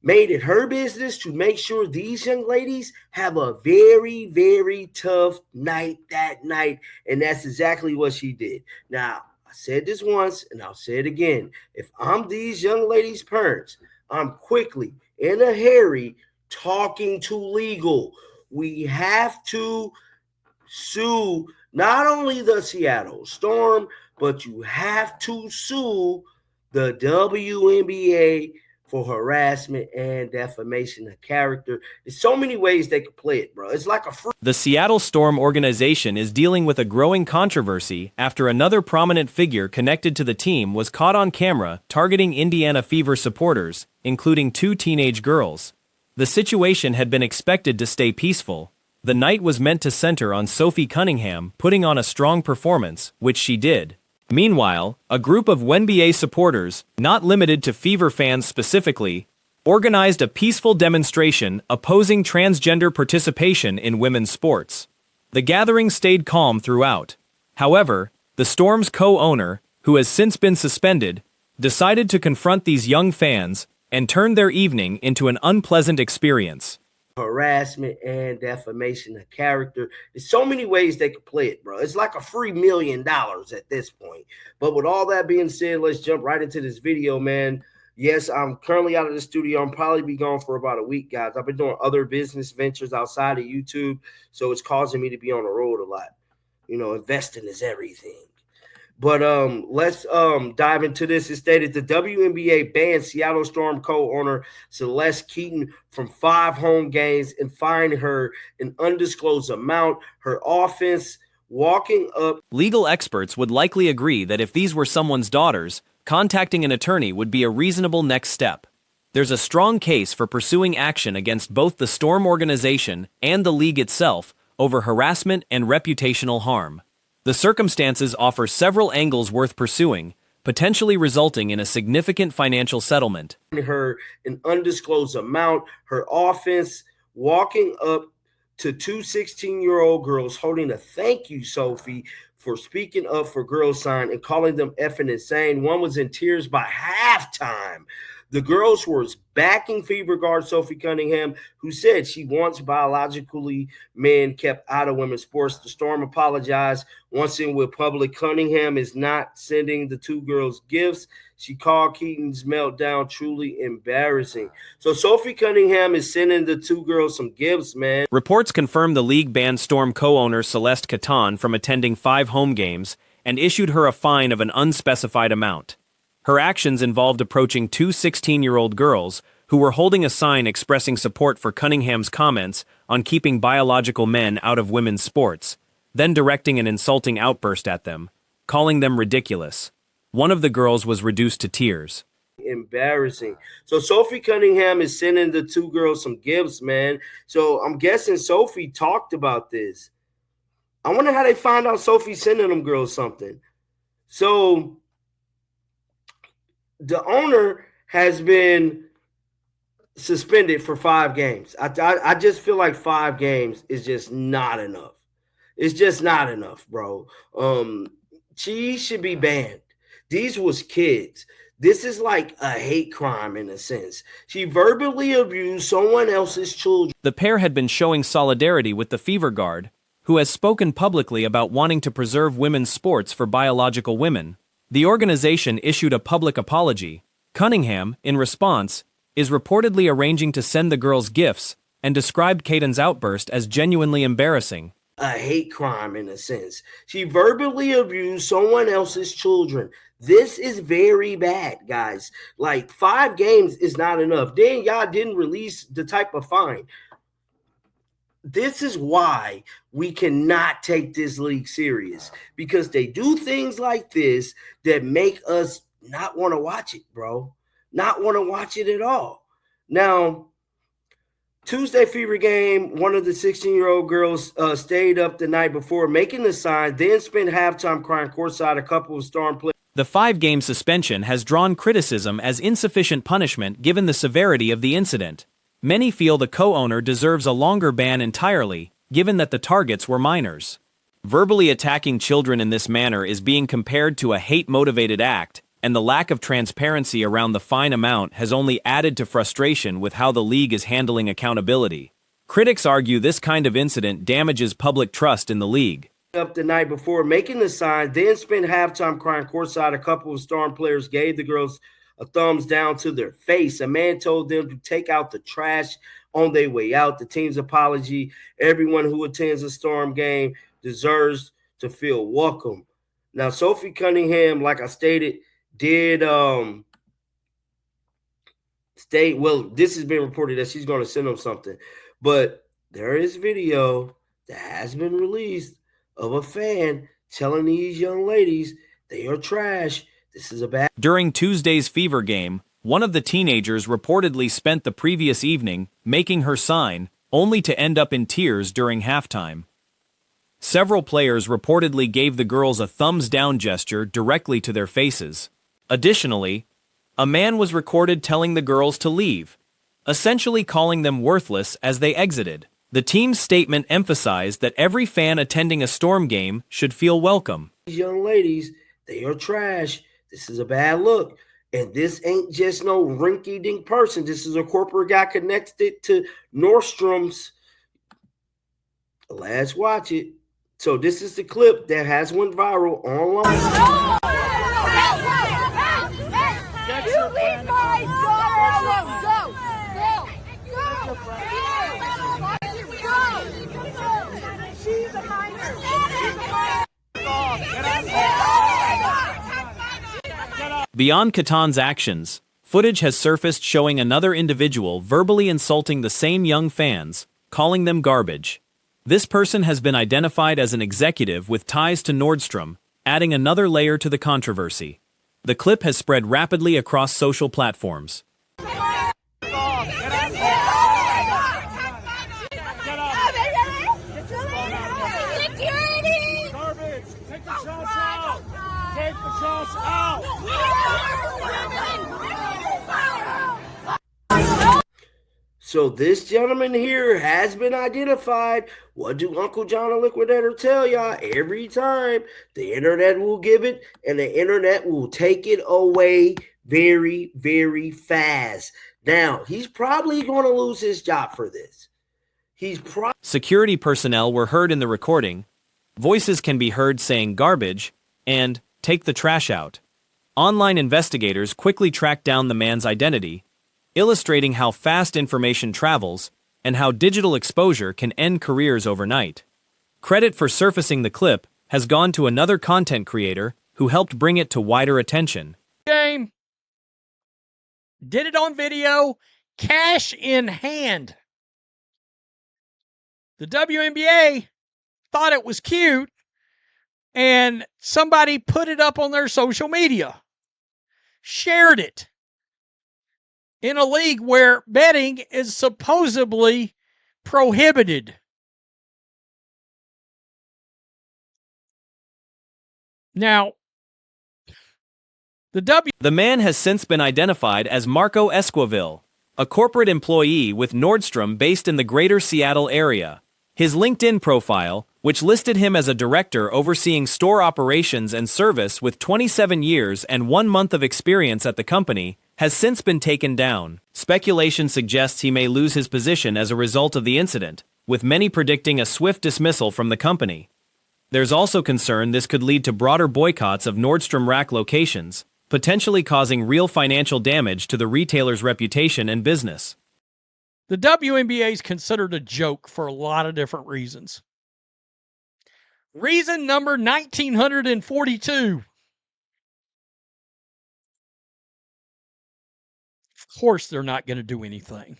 made it her business to make sure these young ladies have a very, very tough night that night. And that's exactly what she did. Now, I said this once and I'll say it again. If I'm these young ladies' parents, I'm quickly in a hurry talking to legal. We have to sue not only the Seattle Storm, but you have to sue the WNBA for harassment and defamation of character. There's so many ways they could play it, bro. It's like a free. The Seattle Storm organization is dealing with a growing controversy after another prominent figure connected to the team was caught on camera targeting Indiana Fever supporters, including 2 teenage girls. The situation had been expected to stay peaceful. The night was meant to center on Sophie Cunningham putting on a strong performance, which she did. Meanwhile, a group of WNBA supporters, not limited to Fever fans specifically, organized a peaceful demonstration opposing transgender participation in women's sports. The gathering stayed calm throughout. However, the Storm's co-owner, who has since been suspended, decided to confront these young fans and turn their evening into an unpleasant experience. Harassment and defamation of character. There's so many ways they could play it, bro. It's like a free $1 million at this point. But with all that being said, let's jump right into this video, man. Yes, I'm currently out of the studio. I'm probably be gone for about a week, guys. I've been doing other business ventures outside of YouTube, so it's causing me to be on the road a lot. You know, investing is everything. But let's dive into this. It stated the WNBA banned Seattle Storm co-owner Celeste Keaton from 5 home games and fined her an undisclosed amount. Her offense walking up. Legal experts would likely agree that if these were someone's daughters, contacting an attorney would be a reasonable next step. There's a strong case for pursuing action against both the Storm organization and the league itself over harassment and reputational harm. The circumstances offer several angles worth pursuing, potentially resulting in a significant financial settlement. Her an undisclosed amount, her offense walking up to 2 16-year-old girls holding a "thank you, Sophie, for speaking up for girls" sign and calling them effing insane. One was in tears by halftime. The girls were backing Fever guard Sophie Cunningham, who said she wants biologically men kept out of women's sports. The Storm apologized once in with public. Cunningham is not sending the 2 girls gifts. She called Keaton's meltdown truly embarrassing. So Sophie Cunningham is sending the 2 girls some gifts, man. Reports confirm the league banned Storm co-owner Celeste Keaton from attending 5 home games and issued her a fine of an unspecified amount. Her actions involved approaching 2 16-year-old girls who were holding a sign expressing support for Cunningham's comments on keeping biological men out of women's sports, then directing an insulting outburst at them, calling them ridiculous. One of the girls was reduced to tears. Embarrassing. So Sophie Cunningham is sending the 2 girls some gifts, man. So I'm guessing Sophie talked about this. I wonder how they find out Sophie sending them girls something. So the owner has been suspended for 5 games. I just feel like 5 games is just not enough. It's just not enough, bro. She should be banned. These was kids. This is like a hate crime in a sense. She verbally abused someone else's children. The pair had been showing solidarity with the Fever guard, who has spoken publicly about wanting to preserve women's sports for biological women. The organization issued a public apology. Cunningham, in response, is reportedly arranging to send the girls gifts and described Keaton's outburst as genuinely embarrassing. A hate crime in a sense. She verbally abused someone else's children. This is very bad, guys. Like 5 games is not enough. Then y'all didn't release the type of fine. This is why we cannot take this league serious, because they do things like this that make us not want to watch it, bro. Not want to watch it at all. Now, Tuesday Fever game, one of the 16-year-old girls stayed up the night before making the sign, then spent halftime crying courtside. A couple of Storm players. The 5-game suspension has drawn criticism as insufficient punishment given the severity of the incident. Many feel the co-owner deserves a longer ban entirely, given that the targets were minors. Verbally attacking children in this manner is being compared to a hate-motivated act, and the lack of transparency around the fine amount has only added to frustration with how the league is handling accountability. Critics argue this kind of incident damages public trust in the league. Up the night before making the sign, then spent halftime crying courtside. A couple of Storm players gave the girls a thumbs down to their face. A man told them to take out the trash on their way out. The team's apology: everyone who attends a Storm game deserves to feel welcome. Now, Sophie Cunningham, like I stated, did state, well, this has been reported that she's going to send them something, but there is video that has been released of a fan telling these young ladies they are trash. This is a bad. During Tuesday's Fever game, one of the teenagers reportedly spent the previous evening making her sign, only to end up in tears during halftime. Several players reportedly gave the girls a thumbs down gesture directly to their faces. Additionally, a man was recorded telling the girls to leave, essentially calling them worthless as they exited. The team's statement emphasized that every fan attending a Storm game should feel welcome. These young ladies, they are trash. This is a bad look. And this ain't just no rinky-dink person. This is a corporate guy connected to Nordstrom's. Let's watch it. So this is the clip that has went viral online. You leave my daughter alone. Go. She's a minor. Beyond Katan's actions, footage has surfaced showing another individual verbally insulting the same young fans, calling them garbage. This person has been identified as an executive with ties to Nordstrom, adding another layer to the controversy. The clip has spread rapidly across social platforms. So this gentleman here has been identified. What do Uncle John the Liquidator tell y'all every time? The internet will give it, and the internet will take it away very, very fast. Now, he's probably going to lose his job for this. Security personnel were heard in the recording. Voices can be heard saying garbage and take the trash out. Online investigators quickly tracked down the man's identity, illustrating how fast information travels and how digital exposure can end careers overnight. Credit for surfacing the clip has gone to another content creator who helped bring it to wider attention. Game. Did it on video, cash in hand. The WNBA thought it was cute, and somebody put it up on their social media, shared it. In a league where betting is supposedly prohibited. Now, the man has since been identified as Marco Esquivel, a corporate employee with Nordstrom based in the greater Seattle area. His LinkedIn profile, which listed him as a director overseeing store operations and service with 27 years and 1 month of experience at the company, has since been taken down. Speculation suggests he may lose his position as a result of the incident, with many predicting a swift dismissal from the company. There's also concern this could lead to broader boycotts of Nordstrom Rack locations, potentially causing real financial damage to the retailer's reputation and business. The WNBA is considered a joke for a lot of different reasons. Reason number 1942. Of course they're not going to do anything.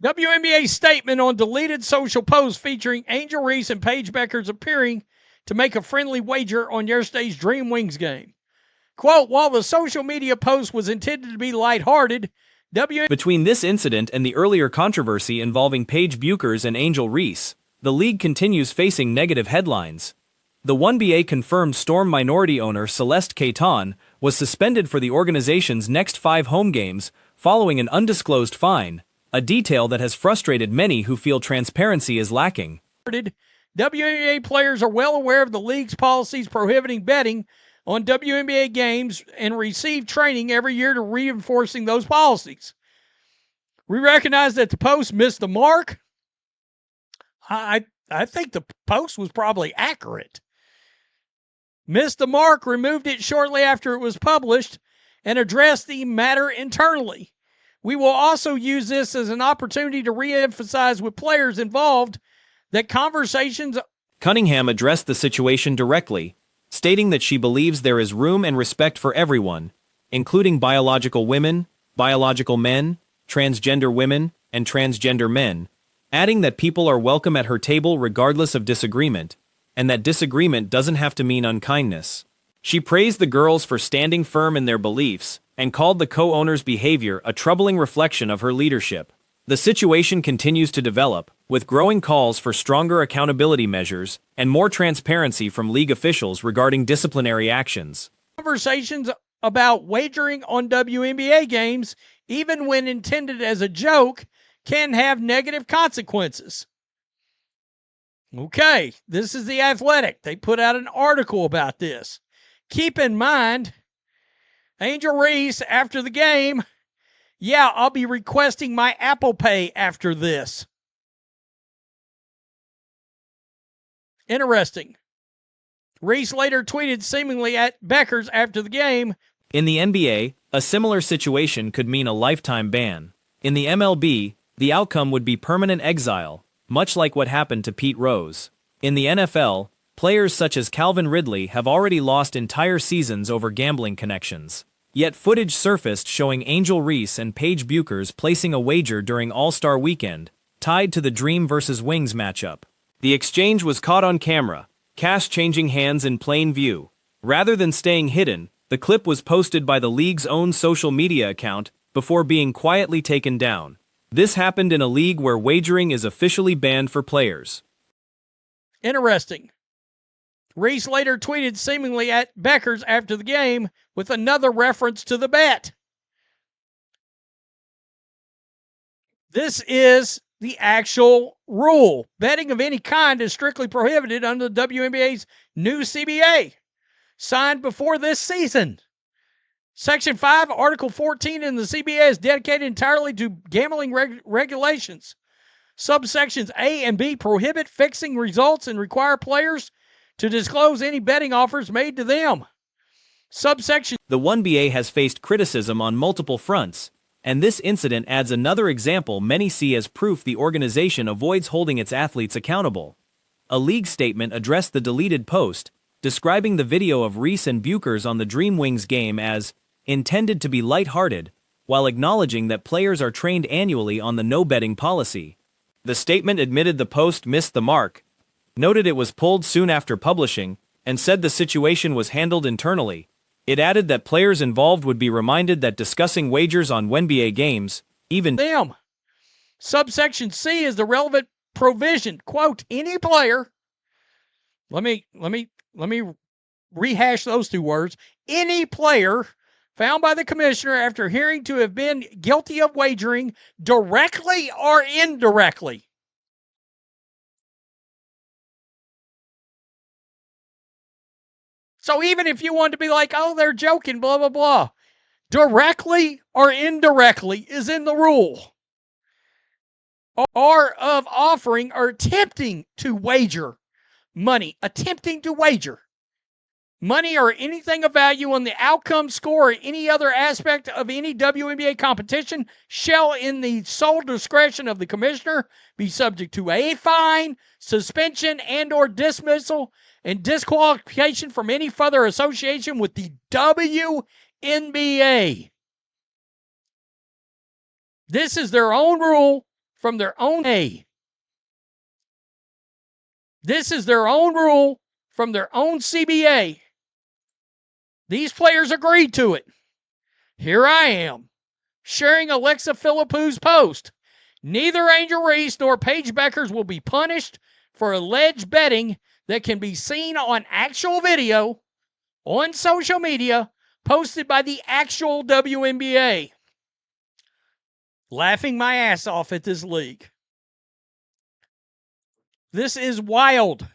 WNBA statement on deleted social post featuring Angel Reese and Paige Beckers appearing to make a friendly wager on yesterday's Dream Wings game. Quote, while the social media post was intended to be lighthearted, Between this incident and the earlier controversy involving Paige Beckers and Angel Reese, the league continues facing negative headlines. The 1BA confirmed Storm minority owner Celeste Caton was suspended for the organization's next 5 home games following an undisclosed fine, a detail that has frustrated many who feel transparency is lacking. WNBA players are well aware of the league's policies prohibiting betting on WNBA games and receive training every year to reinforcing those policies. We recognize that the post missed the mark. I think the post was probably accurate. Missed the mark, removed it shortly after it was published, and addressed the matter internally. We will also use this as an opportunity to re-emphasize with players involved that conversations. Cunningham addressed the situation directly, stating that she believes there is room and respect for everyone, including biological women, biological men, transgender women, and transgender men, adding that people are welcome at her table regardless of disagreement, and that disagreement doesn't have to mean unkindness. She praised the girls for standing firm in their beliefs, and called the co-owner's behavior a troubling reflection of her leadership. The situation continues to develop, with growing calls for stronger accountability measures and more transparency from league officials regarding disciplinary actions. Conversations about wagering on WNBA games, even when intended as a joke, can have negative consequences. Okay, this is The Athletic. They put out an article about this. Keep in mind, Angel Reese, after the game, yeah, I'll be requesting my Apple Pay after this. Interesting. Reese later tweeted seemingly at Beckers after the game. In the NBA, a similar situation could mean a lifetime ban. In the MLB, the outcome would be permanent exile, much like what happened to Pete Rose. In the NFL, players such as Calvin Ridley have already lost entire seasons over gambling connections. Yet footage surfaced showing Angel Reese and Paige Buchers placing a wager during All-Star Weekend, tied to the Dream vs. Wings matchup. The exchange was caught on camera, cash changing hands in plain view. Rather than staying hidden, the clip was posted by the league's own social media account before being quietly taken down. This happened in a league where wagering is officially banned for players. Interesting. Reese later tweeted seemingly at Beckers after the game with another reference to the bet. This is the actual rule. Betting of any kind is strictly prohibited under the WNBA's new CBA, signed before this season. Section 5, Article 14 in the CBA is dedicated entirely to gambling regulations. Subsections A and B prohibit fixing results and require players to disclose any betting offers made to them. Subsection. The 1BA has faced criticism on multiple fronts, and this incident adds another example many see as proof the organization avoids holding its athletes accountable. A league statement addressed the deleted post, describing the video of Reese and Buchers on the Dream Wings game as intended to be lighthearted, while acknowledging that players are trained annually on the no betting policy. The statement admitted the post missed the mark, noted it was pulled soon after publishing, and said the situation was handled internally. It added that players involved would be reminded that discussing wagers on WNBA games, even them. Subsection C is the relevant provision. Quote, any player, let me rehash those two words. Any player found by the commissioner after hearing to have been guilty of wagering directly or indirectly. So even if you want to be like, oh, they're joking, blah, blah, blah, directly or indirectly is in the rule. Or of offering or attempting to wager money, attempting to wager money or anything of value on the outcome, score, or any other aspect of any WNBA competition shall, in the sole discretion of the commissioner, be subject to a fine, suspension, and or dismissal and disqualification from any further association with the WNBA. This is their own rule from their own A. This is their own rule from their own CBA. These players agreed to it. Here I am, sharing Alexa Philippou's post. Neither Angel Reese nor Paige Buchers will be punished for alleged betting that can be seen on actual video on social media posted by the actual WNBA. Laughing my ass off at this league. This is wild.